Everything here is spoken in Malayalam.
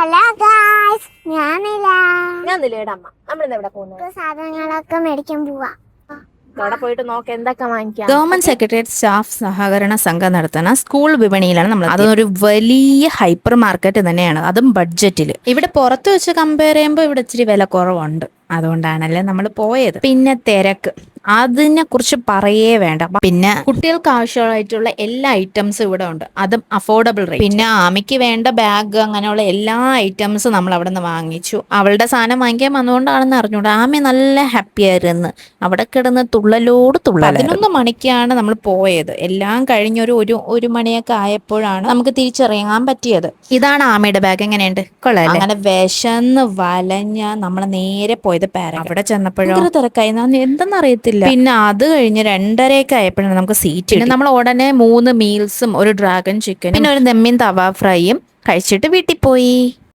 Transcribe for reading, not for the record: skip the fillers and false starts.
ഹലോ ഗായ്സ്, ഞാനില്ല. ഞാൻ നിലയുടെ അമ്മ. നമ്മളിന്ന് എവിടെ പോകുന്നത്? സാധനങ്ങളൊക്കെ മേടിക്കാൻ പോവാ. അവിടെ പോയിട്ട് നോക്ക് എന്തൊക്കെ വാങ്ങിക്കാം. ഗവൺമെന്റ് സെക്രട്ടേറിയറ്റ് സ്റ്റാഫ് സഹകരണ സംഘം നടത്തുന്ന സ്കൂൾ വിപണിയിലാണ് നമ്മൾ. അതൊരു വലിയ ഹൈപ്പർ മാർക്കറ്റ് തന്നെയാണ്, അതും ബഡ്ജറ്റിൽ. ഇവിടെ പുറത്ത് വെച്ച് കമ്പയർ ചെയ്യുമ്പോൾ ഇവിടെ ഇച്ചിരി വില കുറവുണ്ട്, അതുകൊണ്ടാണല്ലേ നമ്മൾ പോയത്. പിന്നെ തിരക്ക്, അതിനെ കുറിച്ച് പറയേ വേണ്ട. പിന്നെ കുട്ടികൾക്ക് ആവശ്യമായിട്ടുള്ള എല്ലാ ഐറ്റംസും ഇവിടെ ഉണ്ട്, അതും അഫോർഡബിൾ റേറ്റ്. പിന്നെ ആമിക്ക് വേണ്ട ബാഗ്, അങ്ങനെയുള്ള എല്ലാ ഐറ്റംസും നമ്മൾ അവിടെ നിന്ന് വാങ്ങിച്ചു. അവളുടെ സാധനം വാങ്ങിക്കാൻ വന്നുകൊണ്ടാണെന്ന് അറിഞ്ഞൂടാ, ആമി നല്ല ഹാപ്പി ആയിരുന്നു. അവിടെ കിടന്ന് തുള്ളലോട് തുള്ളൽ. 11 മണിക്കാണ് നമ്മൾ പോയത്. എല്ലാം കഴിഞ്ഞൊരു ഒരു മണിയൊക്കെ ആയപ്പോഴാണ് നമുക്ക് തിരിച്ചറിയാൻ പറ്റിയത്. ഇതാണ് ആമിയുടെ ബാഗ്. എങ്ങനെയുണ്ട്? കൊള്ളാല്ലേ? അങ്ങനെ വിശന്ന് വലഞ്ഞ നമ്മൾ നേരെ പോയത് അവിടെ ചെന്നപ്പോഴോ തിരക്കായി, എന്തെന്നറിയത്തില്ല. പിന്നെ അത് കഴിഞ്ഞ് 2:30 ആയപ്പോഴാണ് നമുക്ക് സീറ്റ്. പിന്നെ നമ്മൾ ഉടനെ 3 മീൽസും ഒരു ഡ്രാഗൺ ചിക്കനും പിന്നെ ഒരു നെമ്മീൻ തവ ഫ്രൈയും കഴിച്ചിട്ട് വീട്ടിൽ പോയി.